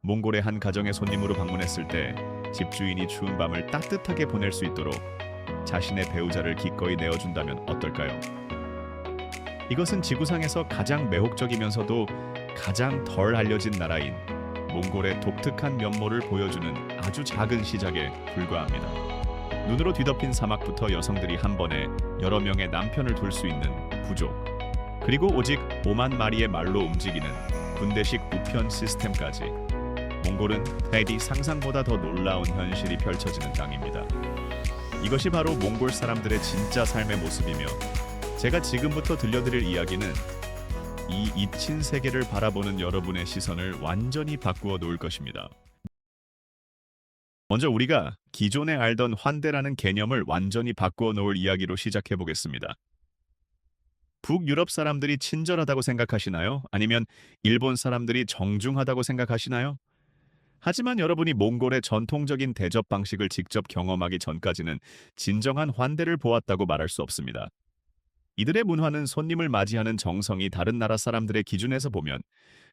몽골의 한 가정의 손님으로 방문했을 때 집주인이 추운 밤을 따뜻하게 보낼 수 있도록 자신의 배우자를 기꺼이 내어준다면 어떨까요? 이것은 지구상에서 가장 매혹적이면서도 가장 덜 알려진 나라인 몽골의 독특한 면모를 보여주는 아주 작은 시작에 불과합니다. 눈으로 뒤덮인 사막부터 여성들이 한 번에 여러 명의 남편을 둘 수 있는 부족, 그리고 오직 5만 마리의 말로 움직이는 군대식 우편 시스템까지, 몽골은 대디 상상보다 더 놀라운 현실이 펼쳐지는 땅입니다. 이것이 바로 몽골 사람들의 진짜 삶의 모습이며, 제가 지금부터 들려드릴 이야기는 이 잊힌 세계를 바라보는 여러분의 시선을 완전히 바꾸어 놓을 것입니다. 먼저 우리가 기존에 알던 환대라는 개념을 완전히 바꾸어 놓을 이야기로 시작해 보겠습니다. 북유럽 사람들이 친절하다고 생각하시나요? 아니면 일본 사람들이 정중하다고 생각하시나요? 하지만 여러분이 몽골의 전통적인 대접 방식을 직접 경험하기 전까지는 진정한 환대를 보았다고 말할 수 없습니다. 이들의 문화는 손님을 맞이하는 정성이 다른 나라 사람들의 기준에서 보면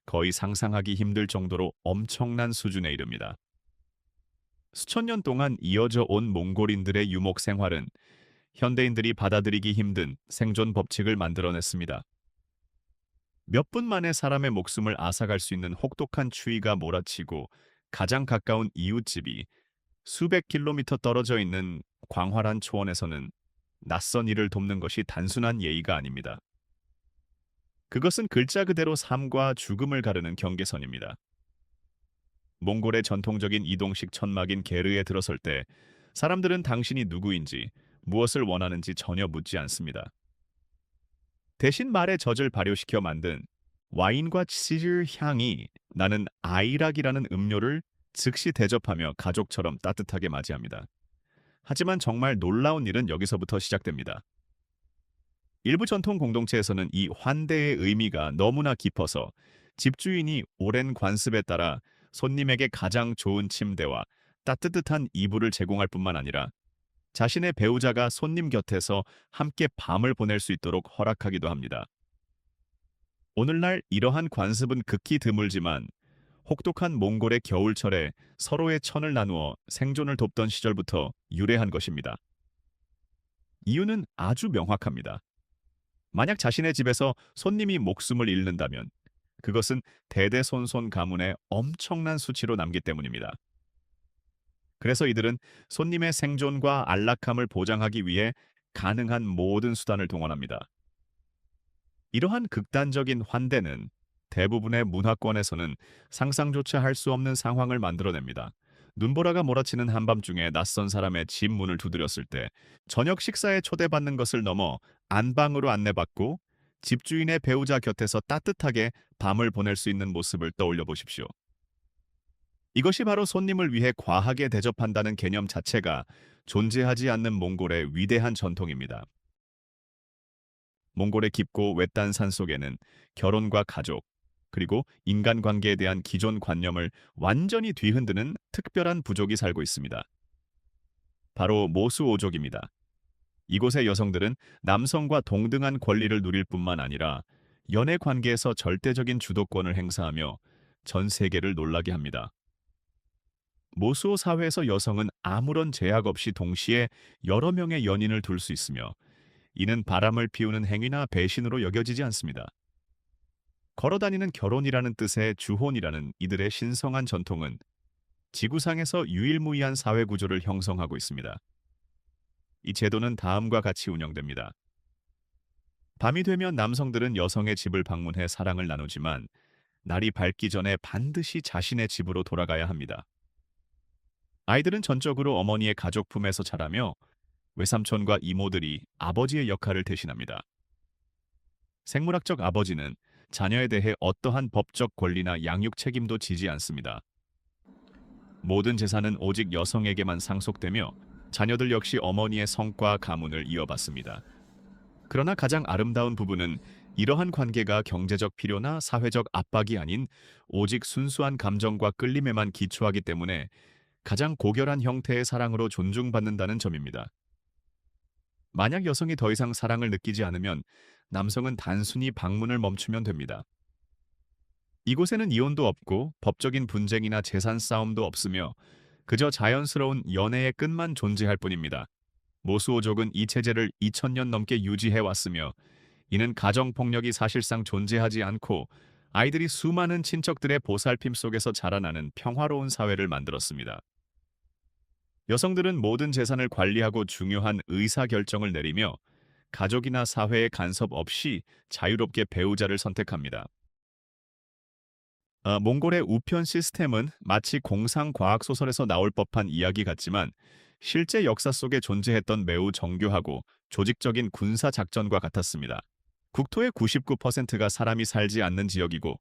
거의 상상하기 힘들 정도로 엄청난 수준에 이릅니다. 수천 년 동안 이어져 온 몽골인들의 유목 생활은 현대인들이 받아들이기 힘든 생존 법칙을 만들어냈습니다. 몇 분 만에 사람의 목숨을 앗아갈 수 있는 혹독한 추위가 몰아치고, 가장 가까운 이웃집이 수백 킬로미터 떨어져 있는 광활한 초원에서는 낯선 이를 돕는 것이 단순한 예의가 아닙니다. 그것은 글자 그대로 삶과 죽음을 가르는 경계선입니다. 몽골의 전통적인 이동식 천막인 게르에 들어설 때 사람들은 당신이 누구인지, 무엇을 원하는지 전혀 묻지 않습니다. 대신 말의 젖을 발효시켜 만든 와인과 치즈 향이 나는 아이락이라는 음료를 즉시 대접하며 가족처럼 따뜻하게 맞이합니다. 하지만 정말 놀라운 일은 여기서부터 시작됩니다. 일부 전통 공동체에서는 이 환대의 의미가 너무나 깊어서 집주인이 오랜 관습에 따라 손님에게 가장 좋은 침대와 따뜻한 이불을 제공할 뿐만 아니라 자신의 배우자가 손님 곁에서 함께 밤을 보낼 수 있도록 허락하기도 합니다. 오늘날 이러한 관습은 극히 드물지만, 혹독한 몽골의 겨울철에 서로의 천을 나누어 생존을 돕던 시절부터 유래한 것입니다. 이유는 아주 명확합니다. 만약 자신의 집에서 손님이 목숨을 잃는다면 그것은 대대손손 가문의 엄청난 수치로 남기 때문입니다. 그래서 이들은 손님의 생존과 안락함을 보장하기 위해 가능한 모든 수단을 동원합니다. 이러한 극단적인 환대는 대부분의 문화권에서는 상상조차 할 수 없는 상황을 만들어냅니다. 눈보라가 몰아치는 한밤중에 낯선 사람의 집 문을 두드렸을 때 저녁 식사에 초대받는 것을 넘어 안방으로 안내받고 집주인의 배우자 곁에서 따뜻하게 밤을 보낼 수 있는 모습을 떠올려 보십시오. 이것이 바로 손님을 위해 과하게 대접한다는 개념 자체가 존재하지 않는 몽골의 위대한 전통입니다. 몽골의 깊고 외딴 산 속에는 결혼과 가족, 그리고 인간관계에 대한 기존 관념을 완전히 뒤흔드는 특별한 부족이 살고 있습니다. 바로 모수오족입니다. 이곳의 여성들은 남성과 동등한 권리를 누릴 뿐만 아니라 연애 관계에서 절대적인 주도권을 행사하며 전 세계를 놀라게 합니다. 모수오 사회에서 여성은 아무런 제약 없이 동시에 여러 명의 연인을 둘 수 있으며, 이는 바람을 피우는 행위나 배신으로 여겨지지 않습니다. 걸어다니는 결혼이라는 뜻의 주혼이라는 이들의 신성한 전통은 지구상에서 유일무이한 사회 구조를 형성하고 있습니다. 이 제도는 다음과 같이 운영됩니다. 밤이 되면 남성들은 여성의 집을 방문해 사랑을 나누지만, 날이 밝기 전에 반드시 자신의 집으로 돌아가야 합니다. 아이들은 전적으로 어머니의 가족 품에서 자라며 외삼촌과 이모들이 아버지의 역할을 대신합니다. 생물학적 아버지는 자녀에 대해 어떠한 법적 권리나 양육 책임도 지지 않습니다. 모든 재산은 오직 여성에게만 상속되며 자녀들 역시 어머니의 성과 가문을 이어받습니다. 그러나 가장 아름다운 부분은 이러한 관계가 경제적 필요나 사회적 압박이 아닌 오직 순수한 감정과 끌림에만 기초하기 때문에 가장 고결한 형태의 사랑으로 존중받는다는 점입니다. 만약 여성이 더 이상 사랑을 느끼지 않으면 남성은 단순히 방문을 멈추면 됩니다. 이곳에는 이혼도 없고 법적인 분쟁이나 재산 싸움도 없으며 그저 자연스러운 연애의 끝만 존재할 뿐입니다. 모수오족은 이 체제를 2000년 넘게 유지해 왔으며 이는 가정폭력이 사실상 존재하지 않고 아이들이 수많은 친척들의 보살핌 속에서 자라나는 평화로운 사회를 만들었습니다. 여성들은 모든 재산을 관리하고 중요한 의사결정을 내리며 가족이나 사회의 간섭 없이 자유롭게 배우자를 선택합니다. 몽골의 우편 시스템은 마치 공상과학 소설에서 나올 법한 이야기 같지만 실제 역사 속에 존재했던 매우 정교하고 조직적인 군사 작전과 같았습니다. 국토의 99%가 사람이 살지 않는 지역이고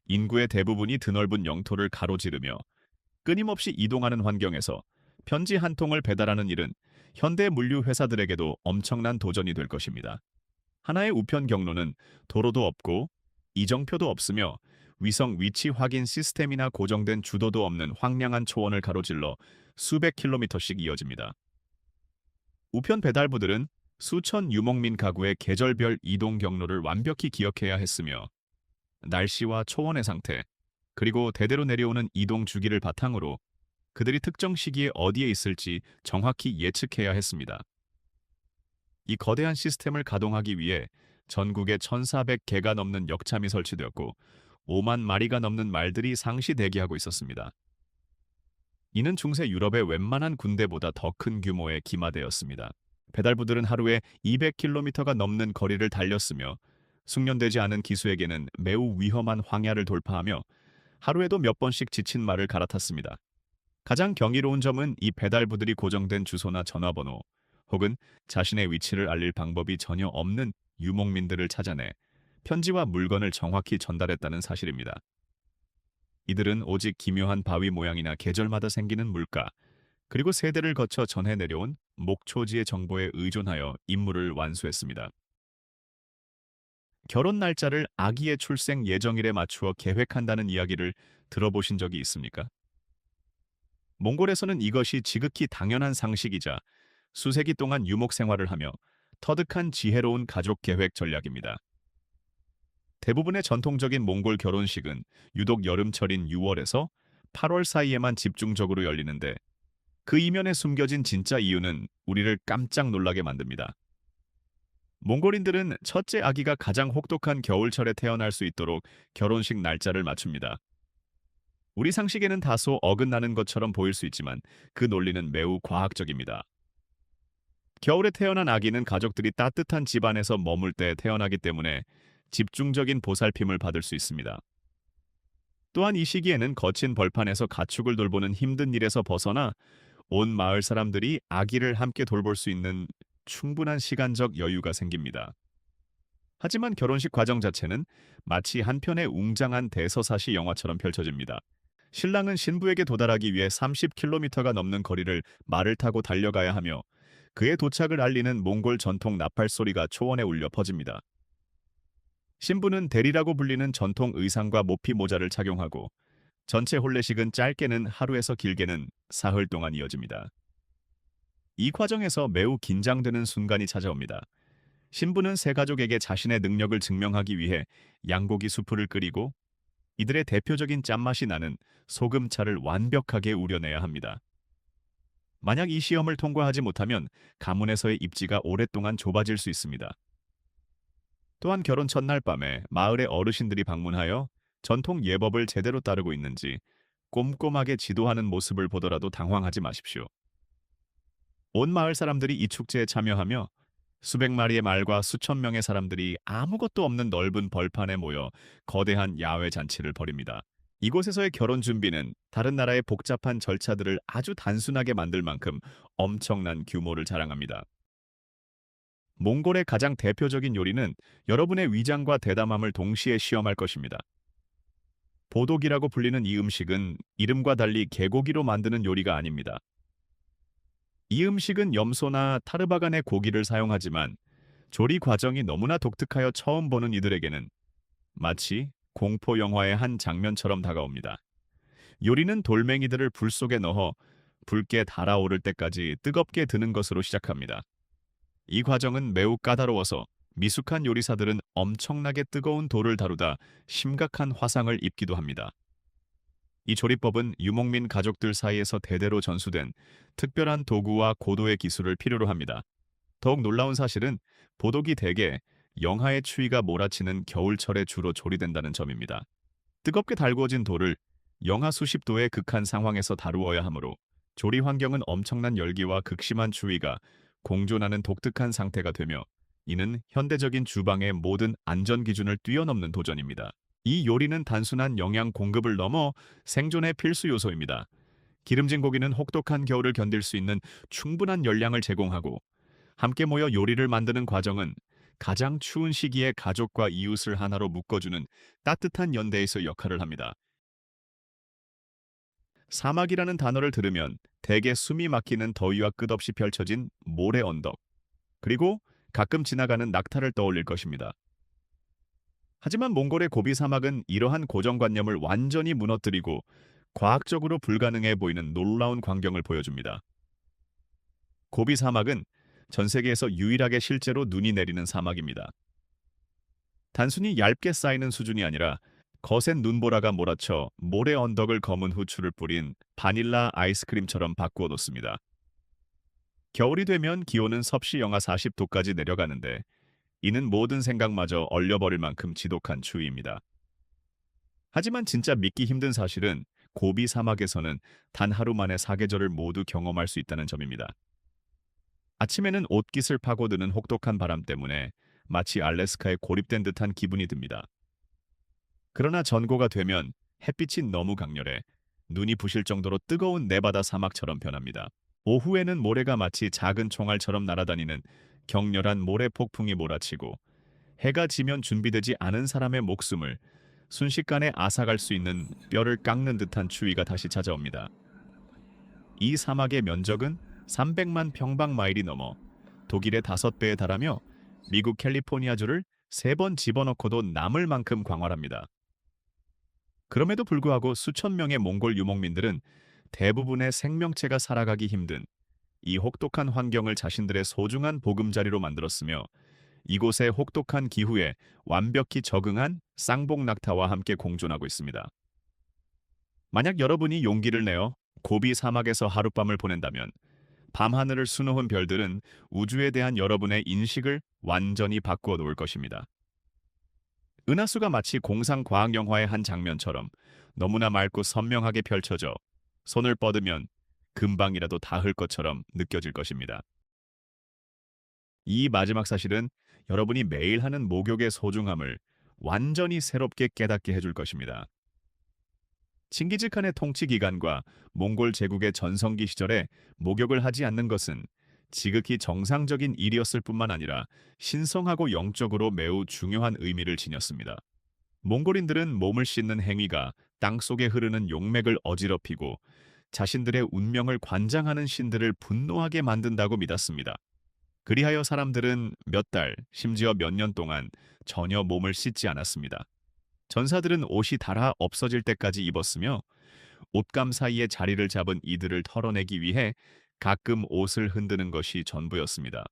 인구의 대부분이 드넓은 영토를 가로지르며 끊임없이 이동하는 환경에서 편지 한 통을 배달하는 일은 현대 물류 회사들에게도 엄청난 도전이 될 것입니다. 하나의 우편 경로는 도로도 없고 이정표도 없으며 위성 위치 확인 시스템이나 고정된 주도도 없는 황량한 초원을 가로질러 수백 킬로미터씩 이어집니다. 우편 배달부들은 수천 유목민 가구의 계절별 이동 경로를 완벽히 기억해야 했으며 날씨와 초원의 상태, 그리고 대대로 내려오는 이동 주기를 바탕으로 그들이 특정 시기에 어디에 있을지 정확히 예측해야 했습니다. 이 거대한 시스템을 가동하기 위해 전국에 1,400개가 넘는 역참이 설치되었고 5만 마리가 넘는 말들이 상시 대기하고 있었습니다. 이는 중세 유럽의 웬만한 군대보다 더 큰 규모의 기마대였습니다. 배달부들은 하루에 200km가 넘는 거리를 달렸으며 숙련되지 않은 기수에게는 매우 위험한 황야를 돌파하며 하루에도 몇 번씩 지친 말을 갈아탔습니다. 가장 경이로운 점은 이 배달부들이 고정된 주소나 전화번호 혹은 자신의 위치를 알릴 방법이 전혀 없는 유목민들을 찾아내 편지와 물건을 정확히 전달했다는 사실입니다. 이들은 오직 기묘한 바위 모양이나 계절마다 생기는 물가, 그리고 세대를 거쳐 전해 내려온 목초지의 정보에 의존하여 임무를 완수했습니다. 결혼 날짜를 아기의 출생 예정일에 맞추어 계획한다는 이야기를 들어보신 적이 있습니까? 몽골에서는 이것이 지극히 당연한 상식이자 수세기 동안 유목 생활을 하며 터득한 지혜로운 가족 계획 전략입니다. 대부분의 전통적인 몽골 결혼식은 유독 여름철인 6월에서 8월 사이에만 집중적으로 열리는데 그 이면에 숨겨진 진짜 이유는 우리를 깜짝 놀라게 만듭니다. 몽골인들은 첫째 아기가 가장 혹독한 겨울철에 태어날 수 있도록 결혼식 날짜를 맞춥니다. 우리 상식에는 다소 어긋나는 것처럼 보일 수 있지만 그 논리는 매우 과학적입니다. 겨울에 태어난 아기는 가족들이 따뜻한 집안에서 머물 때 태어나기 때문에 집중적인 보살핌을 받을 수 있습니다. 또한 이 시기에는 거친 벌판에서 가축을 돌보는 힘든 일에서 벗어나 온 마을 사람들이 아기를 함께 돌볼 수 있는 충분한 시간적 여유가 생깁니다. 하지만 결혼식 과정 자체는 마치 한 편의 웅장한 대서사시 영화처럼 펼쳐집니다. 신랑은 신부에게 도달하기 위해 30km가 넘는 거리를 말을 타고 달려가야 하며 그의 도착을 알리는 몽골 전통 나팔 소리가 초원에 울려 퍼집니다. 신부는 대리라고 불리는 전통 의상과 모피 모자를 착용하고 전체 혼례식은 짧게는 하루에서 길게는 사흘 동안 이어집니다. 이 과정에서 매우 긴장되는 순간이 찾아옵니다. 신부는 새 가족에게 자신의 능력을 증명하기 위해 양고기 수프를 끓이고 이들의 대표적인 짠맛이 나는 소금차를 완벽하게 우려내야 합니다. 만약 이 시험을 통과하지 못하면 가문에서의 입지가 오랫동안 좁아질 수 있습니다. 또한 결혼 첫날 밤에 마을의 어르신들이 방문하여 전통 예법을 제대로 따르고 있는지 꼼꼼하게 지도하는 모습을 보더라도 당황하지 마십시오. 온 마을 사람들이 이 축제에 참여하며 수백 마리의 말과 수천 명의 사람들이 아무것도 없는 넓은 벌판에 모여 거대한 야외 잔치를 벌입니다. 이곳에서의 결혼 준비는 다른 나라의 복잡한 절차들을 아주 단순하게 만들 만큼 엄청난 규모를 자랑합니다. 몽골의 가장 대표적인 요리는 여러분의 위장과 대담함을 동시에 시험할 것입니다. 보독이라고 불리는 이 음식은 이름과 달리 개고기로 만드는 요리가 아닙니다. 이 음식은 염소나 타르바간의 고기를 사용하지만 조리 과정이 너무나 독특하여 처음 보는 이들에게는 마치 공포 영화의 한 장면처럼 다가옵니다. 요리는 돌멩이들을 불 속에 넣어 붉게 달아오를 때까지 뜨겁게 드는 것으로 시작합니다. 이 과정은 매우 까다로워서 미숙한 요리사들은 엄청나게 뜨거운 돌을 다루다 심각한 화상을 입기도 합니다. 이 조리법은 유목민 가족들 사이에서 대대로 전수된 특별한 도구와 고도의 기술을 필요로 합니다. 더욱 놀라운 사실은 보독이 대개 영하의 추위가 몰아치는 겨울철에 주로 조리된다는 점입니다. 뜨겁게 달구어진 돌을 영하 수십 도의 극한 상황에서 다루어야 하므로 조리 환경은 엄청난 열기와 극심한 추위가 공존하는 독특한 상태가 되며, 이는 현대적인 주방의 모든 안전 기준을 뛰어넘는 도전입니다. 이 요리는 단순한 영양 공급을 넘어 생존의 필수 요소입니다. 기름진 고기는 혹독한 겨울을 견딜 수 있는 충분한 열량을 제공하고, 함께 모여 요리를 만드는 과정은 가장 추운 시기에 가족과 이웃을 하나로 묶어주는 따뜻한 연대에서 역할을 합니다. 사막이라는 단어를 들으면 대개 숨이 막히는 더위와 끝없이 펼쳐진 모래 언덕, 그리고 가끔 지나가는 낙타를 떠올릴 것입니다. 하지만 몽골의 고비 사막은 이러한 고정관념을 완전히 무너뜨리고 과학적으로 불가능해 보이는 놀라운 광경을 보여줍니다. 고비 사막은 전 세계에서 유일하게 실제로 눈이 내리는 사막입니다. 단순히 얇게 쌓이는 수준이 아니라 거센 눈보라가 몰아쳐 모래 언덕을 검은 후추를 뿌린 바닐라 아이스크림처럼 바꾸어 놓습니다. 겨울이 되면 기온은 섭씨 영하 40도까지 내려가는데, 이는 모든 생각마저 얼려버릴 만큼 지독한 추위입니다. 하지만 진짜 믿기 힘든 사실은 고비 사막에서는 단 하루 만에 사계절을 모두 경험할 수 있다는 점입니다. 아침에는 옷깃을 파고드는 혹독한 바람 때문에 마치 알래스카에 고립된 듯한 기분이 듭니다. 그러나 전고가 되면 햇빛이 너무 강렬해 눈이 부실 정도로 뜨거운 네바다 사막처럼 변합니다. 오후에는 모래가 마치 작은 총알처럼 날아다니는 격렬한 모래 폭풍이 몰아치고, 해가 지면 준비되지 않은 사람의 목숨을 순식간에 앗아갈 수 있는 뼈를 깎는 듯한 추위가 다시 찾아옵니다. 이 사막의 면적은 300만 평방마일이 넘어 독일의 5배에 달하며 미국 캘리포니아주를 3번 집어넣고도 남을 만큼 광활합니다. 그럼에도 불구하고 수천 명의 몽골 유목민들은 대부분의 생명체가 살아가기 힘든 이 혹독한 환경을 자신들의 소중한 보금자리로 만들었으며, 이곳의 혹독한 기후에 완벽히 적응한 쌍복 낙타와 함께 공존하고 있습니다. 만약 여러분이 용기를 내어 고비 사막에서 하룻밤을 보낸다면, 밤하늘을 수놓은 별들은 우주에 대한 여러분의 인식을 완전히 바꾸어 놓을 것입니다. 은하수가 마치 공상 과학 영화의 한 장면처럼 너무나 맑고 선명하게 펼쳐져 손을 뻗으면 금방이라도 닿을 것처럼 느껴질 것입니다. 이 마지막 사실은 여러분이 매일 하는 목욕의 소중함을 완전히 새롭게 깨닫게 해줄 것입니다. 칭기즈칸의 통치 기간과 몽골 제국의 전성기 시절에 목욕을 하지 않는 것은 지극히 정상적인 일이었을 뿐만 아니라 신성하고 영적으로 매우 중요한 의미를 지녔습니다. 몽골인들은 몸을 씻는 행위가 땅속에 흐르는 용맥을 어지럽히고 자신들의 운명을 관장하는 신들을 분노하게 만든다고 믿었습니다. 그리하여 사람들은 몇 달, 심지어 몇 년 동안 전혀 몸을 씻지 않았습니다. 전사들은 옷이 닳아 없어질 때까지 입었으며, 옷감 사이에 자리를 잡은 이들을 털어내기 위해 가끔 옷을 흔드는 것이 전부였습니다.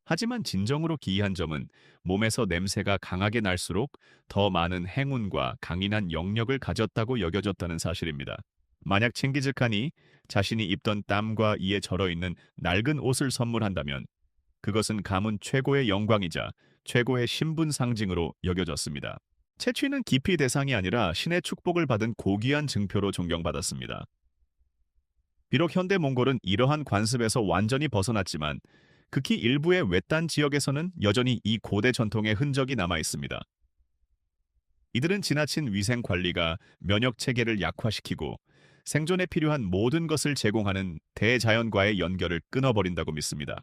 하지만 진정으로 기이한 점은 몸에서 냄새가 강하게 날수록 더 많은 행운과 강인한 영력을 가졌다고 여겨졌다는 사실입니다. 만약 칭기즈칸이 자신이 입던 땀과 이에 절어있는 낡은 옷을 선물한다면, 그것은 가문 최고의 영광이자 최고의 신분 상징으로 여겨졌습니다. 채취는 기피 대상이 아니라 신의 축복을 받은 고귀한 증표로 존경받았습니다. 비록 현대 몽골은 이러한 관습에서 완전히 벗어났지만, 극히 일부의 외딴 지역에서는 여전히 이 고대 전통의 흔적이 남아 있습니다. 이들은 지나친 위생 관리가 면역 체계를 약화시키고 생존에 필요한 모든 것을 제공하는 대자연과의 연결을 끊어버린다고 믿습니다.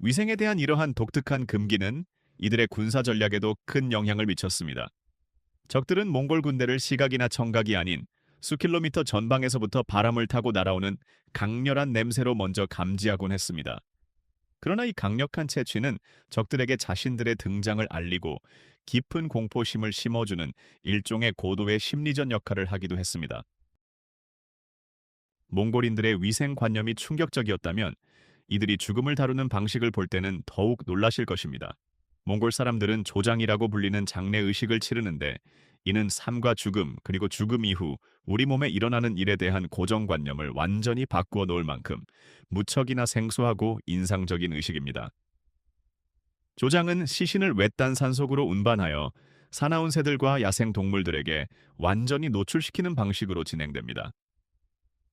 위생에 대한 이러한 독특한 금기는 이들의 군사 전략에도 큰 영향을 미쳤습니다. 적들은 몽골 군대를 시각이나 청각이 아닌 수킬로미터 전방에서부터 바람을 타고 날아오는 강렬한 냄새로 먼저 감지하곤 했습니다. 그러나 이 강력한 채취는 적들에게 자신들의 등장을 알리고 깊은 공포심을 심어주는 일종의 고도의 심리전 역할을 하기도 했습니다. 몽골인들의 위생관념이 충격적이었다면, 이들이 죽음을 다루는 방식을 볼 때는 더욱 놀라실 것입니다. 몽골 사람들은 조장이라고 불리는 장례 의식을 치르는데 이는 삶과 죽음 그리고 죽음 이후 우리 몸에 일어나는 일에 대한 고정관념을 완전히 바꾸어 놓을 만큼 무척이나 생소하고 인상적인 의식입니다. 조장은 시신을 외딴 산속으로 운반하여 사나운 새들과 야생 동물들에게 완전히 노출시키는 방식으로 진행됩니다.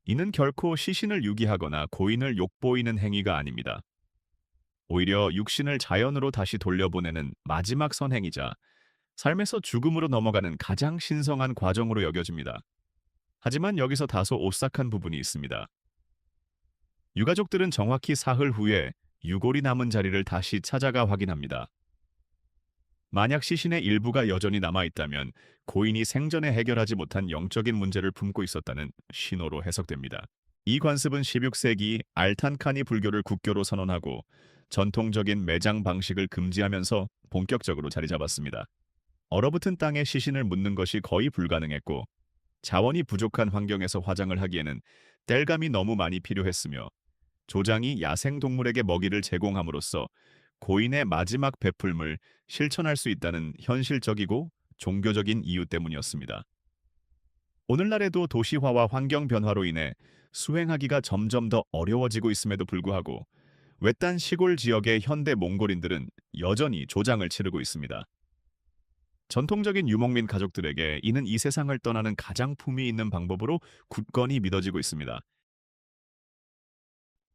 이는 결코 시신을 유기하거나 고인을 욕보이는 행위가 아닙니다. 오히려 육신을 자연으로 다시 돌려보내는 마지막 선행이자 삶에서 죽음으로 넘어가는 가장 신성한 과정으로 여겨집니다. 하지만 여기서 다소 오싹한 부분이 있습니다. 유가족들은 정확히 사흘 후에 유골이 남은 자리를 다시 찾아가 확인합니다. 만약 시신의 일부가 여전히 남아있다면 고인이 생전에 해결하지 못한 영적인 문제를 품고 있었다는 신호로 해석됩니다. 이 관습은 16세기 알탄칸이 불교를 국교로 선언하고 전통적인 매장 방식을 금지하면서 본격적으로 자리 잡았습니다. 얼어붙은 땅에 시신을 묻는 것이 거의 불가능했고 자원이 부족한 환경에서 화장을 하기에는 땔감이 너무 많이 필요했으며 조장이 야생동물에게 먹이를 제공함으로써 고인의 마지막 베풀음을 실천할 수 있다는 현실적이고 종교적인 이유 때문이었습니다. 오늘날에도 도시화와 환경 변화로 인해 수행하기가 점점 더 어려워지고 있음에도 불구하고 외딴 시골 지역의 현대 몽골인들은 여전히 조장을 치르고 있습니다. 전통적인 유목민 가족들에게 이는 이 세상을 떠나는 가장 품위 있는 방법으로 굳건히 믿어지고 있습니다.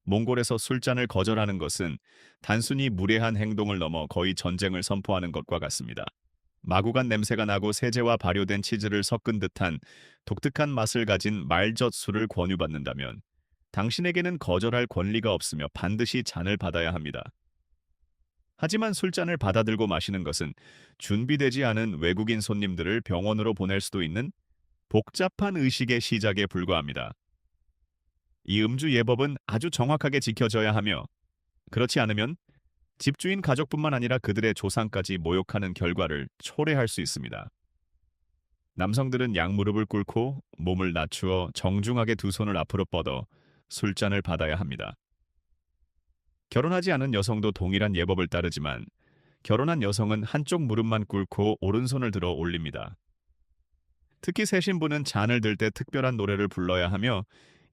몽골에서 술잔을 거절하는 것은 단순히 무례한 행동을 넘어 거의 전쟁을 선포하는 것과 같습니다. 마구간 냄새가 나고 세제와 발효된 치즈를 섞은 듯한 독특한 맛을 가진 말젓 술을 권유받는다면 당신에게는 거절할 권리가 없으며 반드시 잔을 받아야 합니다. 하지만 술잔을 받아들고 마시는 것은 준비되지 않은 외국인 손님들을 병원으로 보낼 수도 있는 복잡한 의식의 시작에 불과합니다. 이 음주 예법은 아주 정확하게 지켜져야 하며 그렇지 않으면 집주인 가족뿐만 아니라 그들의 조상까지 모욕하는 결과를 초래할 수 있습니다. 남성들은 양무릎을 꿇고 몸을 낮추어 정중하게 두 손을 앞으로 뻗어 술잔을 받아야 합니다. 결혼하지 않은 여성도 동일한 예법을 따르지만 결혼한 여성은 한쪽 무릎만 꿇고 오른손을 들어 올립니다. 특히 새 신부는 잔을 들 때 특별한 노래를 불러야 하며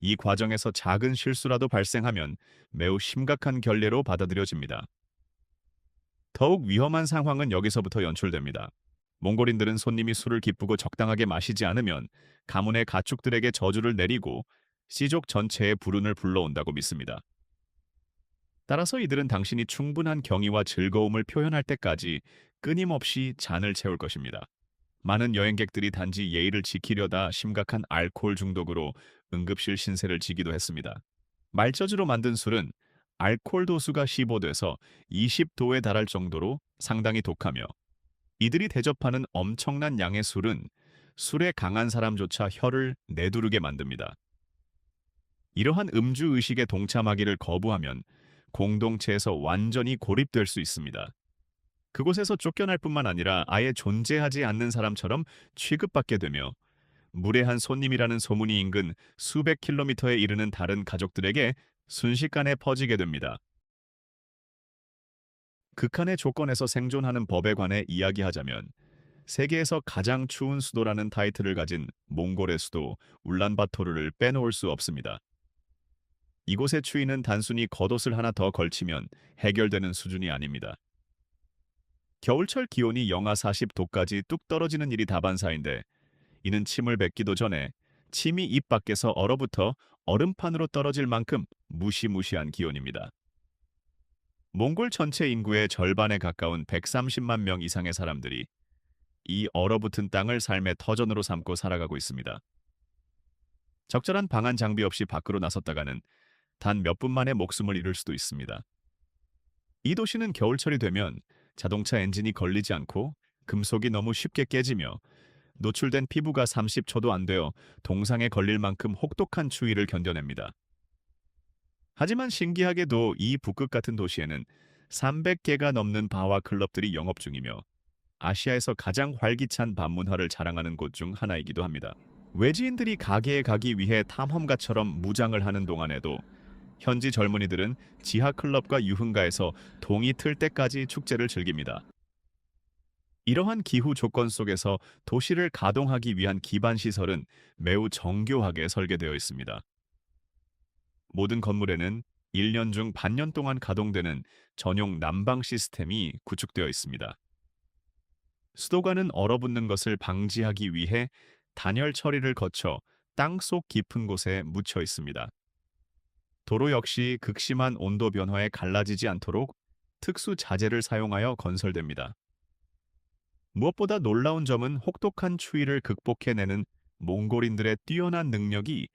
이 과정에서 작은 실수라도 발생하면 매우 심각한 결례로 받아들여집니다. 더욱 위험한 상황은 여기서부터 연출됩니다. 몽골인들은 손님이 술을 기쁘고 적당하게 마시지 않으면 가문의 가축들에게 저주를 내리고 씨족 전체의 불운을 불러온다고 믿습니다. 따라서 이들은 당신이 충분한 경의와 즐거움을 표현할 때까지 끊임없이 잔을 채울 것입니다. 많은 여행객들이 단지 예의를 지키려다 심각한 알코올 중독으로 응급실 신세를 지기도 했습니다. 말저주로 만든 술은 알코올 도수가 15도에서 20도에 달할 정도로 상당히 독하며 이들이 대접하는 엄청난 양의 술은 술에 강한 사람조차 혀를 내두르게 만듭니다. 이러한 음주 의식에 동참하기를 거부하면 공동체에서 완전히 고립될 수 있습니다. 그곳에서 쫓겨날 뿐만 아니라 아예 존재하지 않는 사람처럼 취급받게 되며 무례한 손님이라는 소문이 인근 수백 킬로미터에 이르는 다른 가족들에게 순식간에 퍼지게 됩니다. 극한의 조건에서 생존하는 법에 관해 이야기하자면 세계에서 가장 추운 수도라는 타이틀을 가진 몽골의 수도 울란바토르를 빼놓을 수 없습니다. 이곳의 추위는 단순히 겉옷을 하나 더 걸치면 해결되는 수준이 아닙니다. 겨울철 기온이 영하 40도까지 뚝 떨어지는 일이 다반사인데 이는 침을 뱉기도 전에 침이 입 밖에서 얼어붙어 얼음판으로 떨어질 만큼 무시무시한 기온입니다. 몽골 전체 인구의 절반에 가까운 130만 명 이상의 사람들이 이 얼어붙은 땅을 삶의 터전으로 삼고 살아가고 있습니다. 적절한 방한 장비 없이 밖으로 나섰다가는 단 몇 분 만에 목숨을 잃을 수도 있습니다. 이 도시는 겨울철이 되면 자동차 엔진이 걸리지 않고 금속이 너무 쉽게 깨지며 노출된 피부가 30초도 안 되어 동상에 걸릴 만큼 혹독한 추위를 견뎌냅니다. 하지만 신기하게도 이 북극 같은 도시에는 300개가 넘는 바와 클럽들이 영업 중이며 아시아에서 가장 활기찬 밤 문화를 자랑하는 곳 중 하나이기도 합니다. 외지인들이 가게에 가기 위해 탐험가처럼 무장을 하는 동안에도 현지 젊은이들은 지하 클럽과 유흥가에서 동이 틀 때까지 축제를 즐깁니다. 이러한 기후 조건 속에서 도시를 가동하기 위한 기반 시설은 매우 정교하게 설계되어 있습니다. 모든 건물에는 1년 중 반년 동안 가동되는 전용 난방 시스템이 구축되어 있습니다. 수도관은 얼어붙는 것을 방지하기 위해 단열 처리를 거쳐 땅속 깊은 곳에 묻혀 있습니다. 도로 역시 극심한 온도 변화에 갈라지지 않도록 특수 자재를 사용하여 건설됩니다. 무엇보다 놀라운 점은 혹독한 추위를 극복해내는 몽골인들의 뛰어난 능력이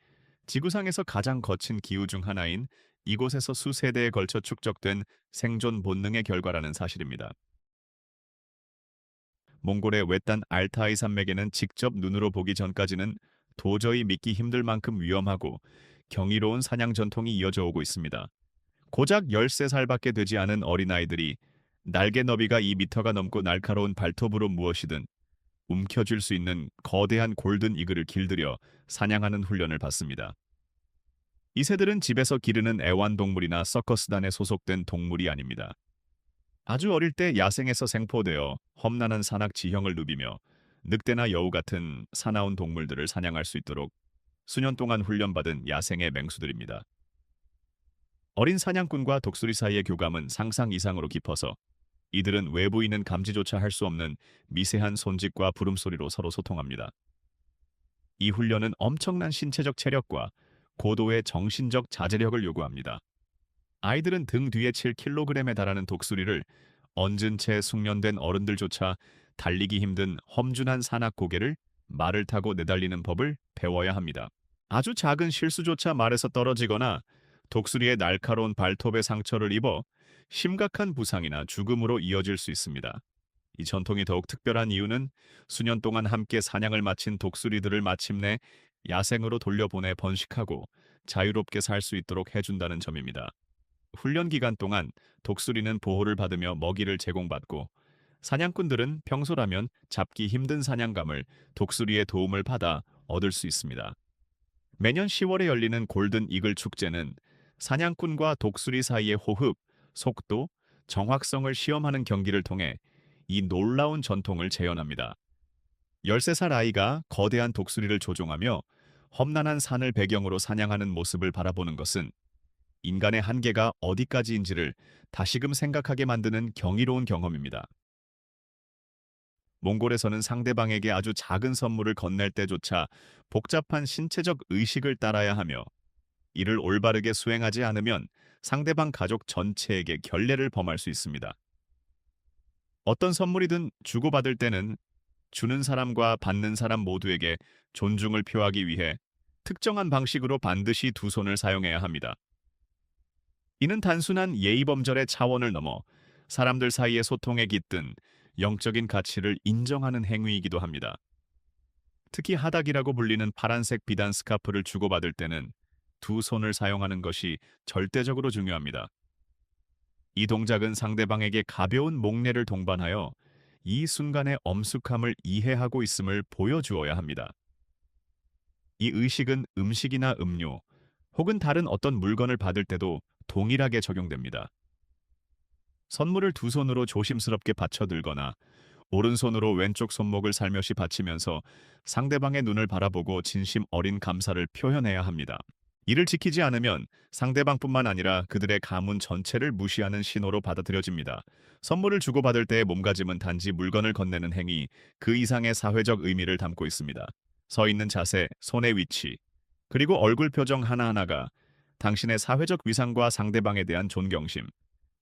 지구상에서 가장 거친 기후 중 하나인 이곳에서 수세대에 걸쳐 축적된 생존 본능의 결과라는 사실입니다. 몽골의 외딴 알타이 산맥에는 직접 눈으로 보기 전까지는 도저히 믿기 힘들 만큼 위험하고 경이로운 사냥 전통이 이어져 오고 있습니다. 고작 13살밖에 되지 않은 어린아이들이 날개 너비가 2미터가 넘고 날카로운 발톱으로 무엇이든 움켜쥘 수 있는 거대한 골든 이글을 길들여 사냥하는 훈련을 받습니다. 이 새들은 집에서 기르는 애완동물이나 서커스단에 소속된 동물이 아닙니다. 아주 어릴 때 야생에서 생포되어 험난한 산악 지형을 누비며 늑대나 여우 같은 사나운 동물들을 사냥할 수 있도록 수년 동안 훈련받은 야생의 맹수들입니다. 어린 사냥꾼과 독수리 사이의 교감은 상상 이상으로 깊어서 이들은 외부인은 감지조차 할 수 없는 미세한 손짓과 부름소리로 서로 소통합니다. 이 훈련은 엄청난 신체적 체력과 고도의 정신적 자제력을 요구합니다. 아이들은 등 뒤에 7kg에 달하는 독수리를 얹은 채 숙련된 어른들조차 달리기 힘든 험준한 산악 고개를 말을 타고 내달리는 법을 배워야 합니다. 아주 작은 실수조차 말에서 떨어지거나 독수리의 날카로운 발톱에 상처를 입어 심각한 부상이나 죽음으로 이어질 수 있습니다. 이 전통이 더욱 특별한 이유는 수년 동안 함께 사냥을 마친 독수리들을 마침내 야생으로 돌려보내 번식하고 자유롭게 살 수 있도록 해준다는 점입니다. 훈련 기간 동안 독수리는 보호를 받으며 먹이를 제공받고 사냥꾼들은 평소라면 잡기 힘든 사냥감을 독수리의 도움을 받아 얻을 수 있습니다. 매년 10월에 열리는 골든 이글 축제는 사냥꾼과 독수리 사이의 호흡, 속도, 정확성을 시험하는 경기를 통해 이 놀라운 전통을 재현합니다. 13살 아이가 거대한 독수리를 조종하며 험난한 산을 배경으로 사냥하는 모습을 바라보는 것은 인간의 한계가 어디까지인지를 다시금 생각하게 만드는 경이로운 경험입니다. 몽골에서는 상대방에게 아주 작은 선물을 건넬 때조차 복잡한 신체적 의식을 따라야 하며 이를 올바르게 수행하지 않으면 상대방 가족 전체에게 결례를 범할 수 있습니다. 어떤 선물이든 주고받을 때는 주는 사람과 받는 사람 모두에게 존중을 표하기 위해 특정한 방식으로 반드시 두 손을 사용해야 합니다. 이는 단순한 예의범절의 차원을 넘어 사람들 사이의 소통에 깃든 영적인 가치를 인정하는 행위이기도 합니다. 특히 하닥이라고 불리는 파란색 비단 스카프를 주고받을 때는 두 손을 사용하는 것이 절대적으로 중요합니다. 이 동작은 상대방에게 가벼운 목례를 동반하여 이 순간의 엄숙함을 이해하고 있음을 보여주어야 합니다. 이 의식은 음식이나 음료 혹은 다른 어떤 물건을 받을 때도 동일하게 적용됩니다. 선물을 두 손으로 조심스럽게 받쳐 들거나 오른손으로 왼쪽 손목을 살며시 받치면서 상대방의 눈을 바라보고 진심 어린 감사를 표현해야 합니다. 이를 지키지 않으면 상대방뿐만 아니라 그들의 가문 전체를 무시하는 신호로 받아들여집니다. 선물을 주고받을 때의 몸가짐은 단지 물건을 건네는 행위, 그 이상의 사회적 의미를 담고 있습니다. 서 있는 자세, 손의 위치, 그리고 얼굴 표정 하나하나가 당신의 사회적 위상과 상대방에 대한 존경심,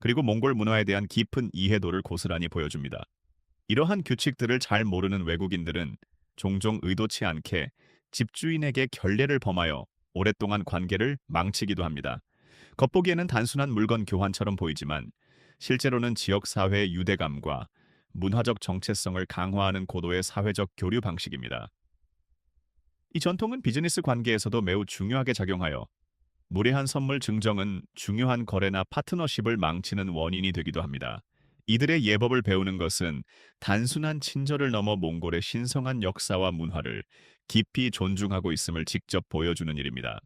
그리고 몽골 문화에 대한 깊은 이해도를 고스란히 보여줍니다. 이러한 규칙들을 잘 모르는 외국인들은 종종 의도치 않게 집주인에게 결례를 범하여 오랫동안 관계를 망치기도 합니다. 겉보기에는 단순한 물건 교환처럼 보이지만 실제로는 지역 사회의 유대감과 문화적 정체성을 강화하는 고도의 사회적 교류 방식입니다. 이 전통은 비즈니스 관계에서도 매우 중요하게 작용하여 무례한 선물 증정은 중요한 거래나 파트너십을 망치는 원인이 되기도 합니다. 이들의 예법을 배우는 것은 단순한 친절을 넘어 몽골의 신성한 역사와 문화를 깊이 존중하고 있음을 직접 보여주는 일입니다.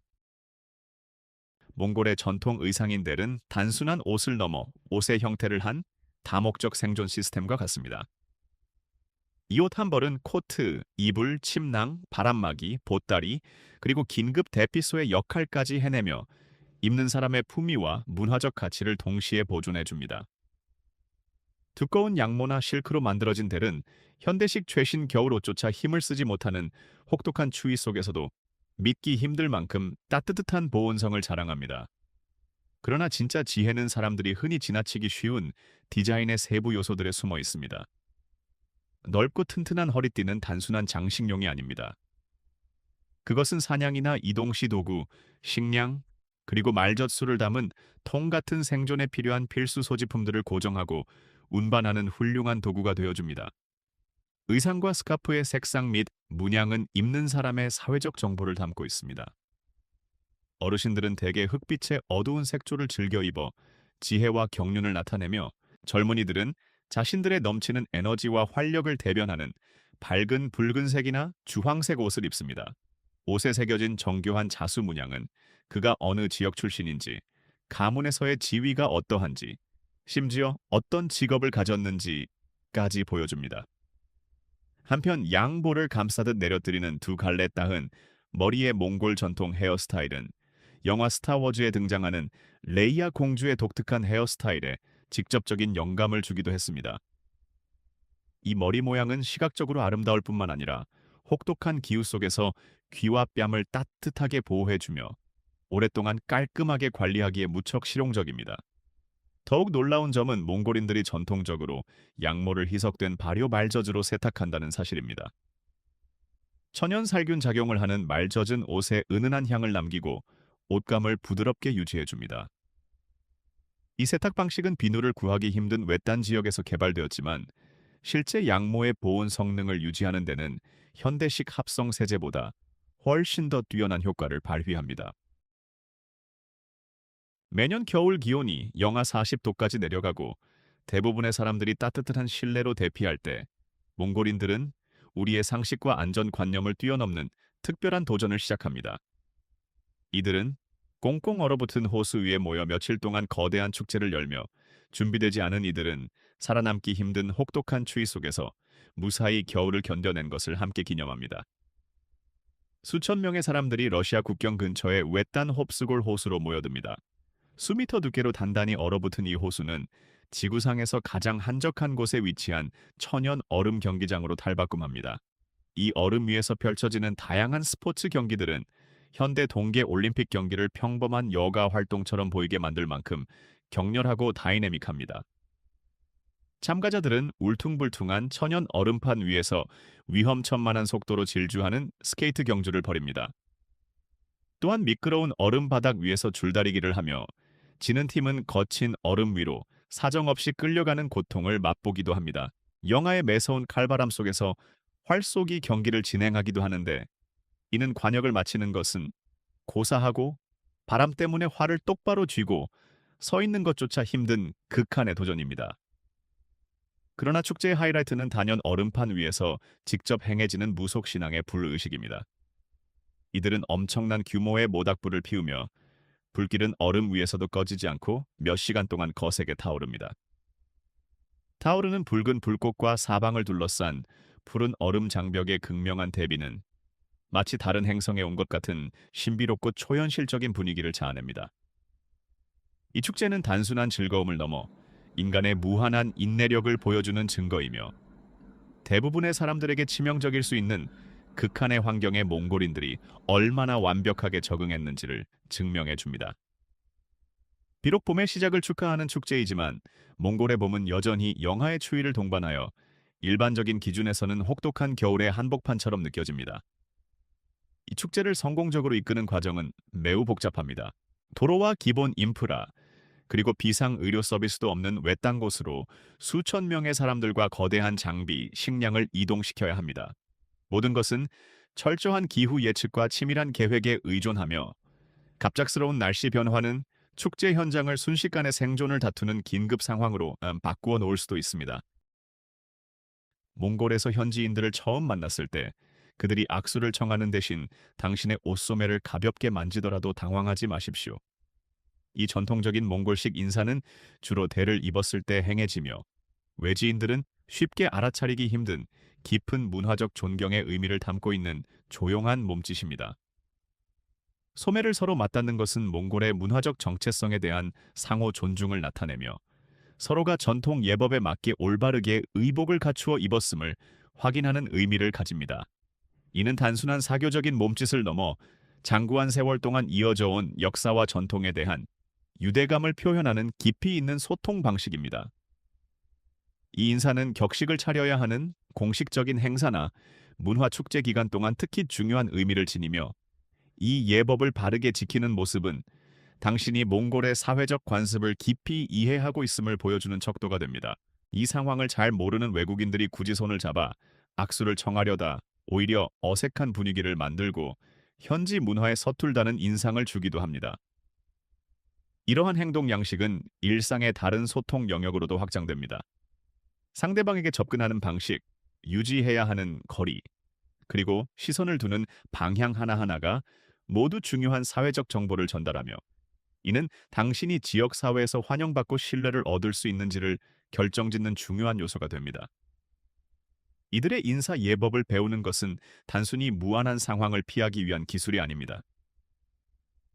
몽골의 전통 의상인 델은 단순한 옷을 넘어 옷의 형태를 한 다목적 생존 시스템과 같습니다. 이 옷 한 벌은 코트, 이불, 침낭, 바람막이, 보따리, 그리고 긴급 대피소의 역할까지 해내며 입는 사람의 품위와 문화적 가치를 동시에 보존해 줍니다. 두꺼운 양모나 실크로 만들어진 델은 현대식 최신 겨울옷조차 힘을 쓰지 못하는 혹독한 추위 속에서도 믿기 힘들 만큼 따뜻한 보온성을 자랑합니다. 그러나 진짜 지혜는 사람들이 흔히 지나치기 쉬운 디자인의 세부 요소들에 숨어 있습니다. 넓고 튼튼한 허리띠는 단순한 장식용이 아닙니다. 그것은 사냥이나 이동 시 도구, 식량, 그리고 말젖수를 담은 통 같은 생존에 필요한 필수 소지품들을 고정하고 운반하는 훌륭한 도구가 되어줍니다. 의상과 스카프의 색상 및 문양은 입는 사람의 사회적 정보를 담고 있습니다. 어르신들은 대개 흑빛의 어두운 색조를 즐겨 입어 지혜와 경륜을 나타내며, 젊은이들은 자신들의 넘치는 에너지와 활력을 대변하는 밝은 붉은색이나 주황색 옷을 입습니다. 옷에 새겨진 정교한 자수 문양은 그가 어느 지역 출신인지, 가문에서의 지위가 어떠한지, 심지어 어떤 직업을 가졌는지까지 보여줍니다. 한편 양볼을 감싸듯 내려뜨리는 두 갈래 따은 머리의 몽골 전통 헤어스타일은 영화 스타워즈에 등장하는 레이아 공주의 독특한 헤어스타일에 직접적인 영감을 주기도 했습니다. 이 머리 모양은 시각적으로 아름다울 뿐만 아니라 혹독한 기후 속에서 귀와 뺨을 따뜻하게 보호해주며 오랫동안 깔끔하게 관리하기에 무척 실용적입니다. 더욱 놀라운 점은 몽골인들이 전통적으로 양모를 희석된 발효 말젖으로 세탁한다는 사실입니다. 천연 살균 작용을 하는 말젖은 옷에 은은한 향을 남기고 옷감을 부드럽게 유지해줍니다. 이 세탁 방식은 비누를 구하기 힘든 외딴 지역에서 개발되었지만, 실제 양모의 보온 성능을 유지하는 데는 현대식 합성 세제보다 훨씬 더 뛰어난 효과를 발휘합니다. 매년 겨울 기온이 영하 40도까지 내려가고 대부분의 사람들이 따뜻한 실내로 대피할 때, 몽골인들은 우리의 상식과 안전관념을 뛰어넘는 특별한 도전을 시작합니다. 이들은 꽁꽁 얼어붙은 호수 위에 모여 며칠 동안 거대한 축제를 열며, 준비되지 않은 이들은 살아남기 힘든 혹독한 추위 속에서 무사히 겨울을 견뎌낸 것을 함께 기념합니다. 수천 명의 사람들이 러시아 국경 근처의 외딴 홉스골 호수로 모여듭니다. 수미터 두께로 단단히 얼어붙은 이 호수는 지구상에서 가장 한적한 곳에 위치한 천연 얼음 경기장으로 탈바꿈합니다. 이 얼음 위에서 펼쳐지는 다양한 스포츠 경기들은 현대 동계 올림픽 경기를 평범한 여가 활동처럼 보이게 만들 만큼 격렬하고 다이내믹합니다. 참가자들은 울퉁불퉁한 천연 얼음판 위에서 위험천만한 속도로 질주하는 스케이트 경주를 벌입니다. 또한 미끄러운 얼음 바닥 위에서 줄다리기를 하며, 지는 팀은 거친 얼음 위로 사정없이 끌려가는 고통을 맛보기도 합니다. 영하의 매서운 칼바람 속에서 활쏘기 경기를 진행하기도 하는데, 이는 관역을 마치는 것은 고사하고 바람 때문에 활을 똑바로 쥐고 서 있는 것조차 힘든 극한의 도전입니다. 그러나 축제의 하이라이트는 단연 얼음판 위에서 직접 행해지는 무속신앙의 불의식입니다. 이들은 엄청난 규모의 모닥불을 피우며 불길은 얼음 위에서도 꺼지지 않고 몇 시간 동안 거세게 타오릅니다. 타오르는 붉은 불꽃과 사방을 둘러싼 푸른 얼음 장벽의 극명한 대비는 마치 다른 행성에 온 것 같은 신비롭고 초현실적인 분위기를 자아냅니다. 이 축제는 단순한 즐거움을 넘어 인간의 무한한 인내력을 보여주는 증거이며, 대부분의 사람들에게 치명적일 수 있는 극한의 환경에 몽골인들이 얼마나 완벽하게 적응했는지를 증명해 줍니다. 비록 봄의 시작을 축하하는 축제이지만, 몽골의 봄은 여전히 영하의 추위를 동반하여 일반적인 기준에서는 혹독한 겨울의 한복판처럼 느껴집니다. 이 축제를 성공적으로 이끄는 과정은 매우 복잡합니다. 도로와 기본 인프라, 그리고 비상 의료 서비스도 없는 외딴 곳으로 수천 명의 사람들과 거대한 장비, 식량을 이동시켜야 합니다. 모든 것은 철저한 기후 예측과 치밀한 계획에 의존하며, 갑작스러운 날씨 변화는 축제 현장을 순식간에 생존을 다투는 긴급 상황으로 바꾸어 놓을 수도 있습니다. 몽골에서 현지인들을 처음 만났을 때 그들이 악수를 청하는 대신 당신의 옷소매를 가볍게 만지더라도 당황하지 마십시오. 이 전통적인 몽골식 인사는 주로 대를 입었을 때 행해지며 외지인들은 쉽게 알아차리기 힘든 깊은 문화적 존경의 의미를 담고 있는 조용한 몸짓입니다. 소매를 서로 맞닿는 것은 몽골의 문화적 정체성에 대한 상호 존중을 나타내며 서로가 전통 예법에 맞게 올바르게 의복을 갖추어 입었음을 확인하는 의미를 가집니다. 이는 단순한 사교적인 몸짓을 넘어 장구한 세월 동안 이어져 온 역사와 전통에 대한 유대감을 표현하는 깊이 있는 소통 방식입니다. 이 인사는 격식을 차려야 하는 공식적인 행사나 문화 축제 기간 동안 특히 중요한 의미를 지니며 이 예법을 바르게 지키는 모습은 당신이 몽골의 사회적 관습을 깊이 이해하고 있음을 보여주는 척도가 됩니다. 이 상황을 잘 모르는 외국인들이 굳이 손을 잡아 악수를 청하려다 오히려 어색한 분위기를 만들고 현지 문화에 서툴다는 인상을 주기도 합니다. 이러한 행동 양식은 일상의 다른 소통 영역으로도 확장됩니다. 상대방에게 접근하는 방식, 유지해야 하는 거리, 그리고 시선을 두는 방향 하나하나가 모두 중요한 사회적 정보를 전달하며 이는 당신이 지역 사회에서 환영받고 신뢰를 얻을 수 있는지를 결정짓는 중요한 요소가 됩니다. 이들의 인사 예법을 배우는 것은 단순히 무한한 상황을 피하기 위한 기술이 아닙니다.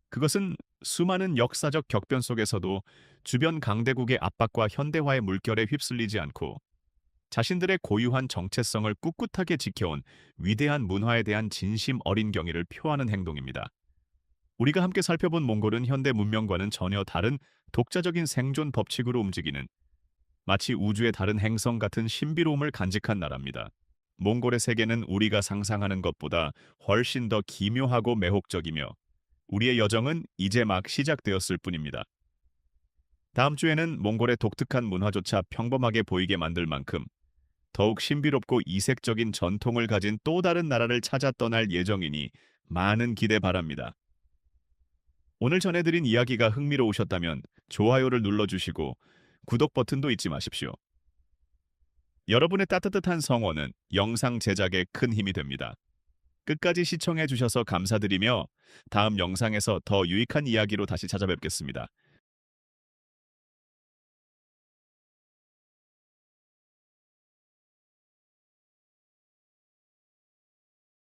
그것은 수많은 역사적 격변 속에서도 주변 강대국의 압박과 현대화의 물결에 휩쓸리지 않고 자신들의 고유한 정체성을 꿋꿋하게 지켜온 위대한 문화에 대한 진심 어린 경의를 표하는 행동입니다. 우리가 함께 살펴본 몽골은 현대 문명과는 전혀 다른 독자적인 생존 법칙으로 움직이는 마치 우주의 다른 행성 같은 신비로움을 간직한 나라입니다. 몽골의 세계는 우리가 상상하는 것보다 훨씬 더 기묘하고 매혹적이며 우리의 여정은 이제 막 시작되었을 뿐입니다. 다음 주에는 몽골의 독특한 문화조차 평범하게 보이게 만들 만큼 더욱 신비롭고 이색적인 전통을 가진 또 다른 나라를 찾아 떠날 예정이니 많은 기대 바랍니다. 오늘 전해드린 이야기가 흥미로우셨다면 좋아요를 눌러주시고 구독 버튼도 잊지 마십시오. 여러분의 따뜻한 성원은 영상 제작에 큰 힘이 됩니다. 끝까지 시청해 주셔서 감사드리며 다음 영상에서 더 유익한 이야기로 다시 찾아뵙겠습니다.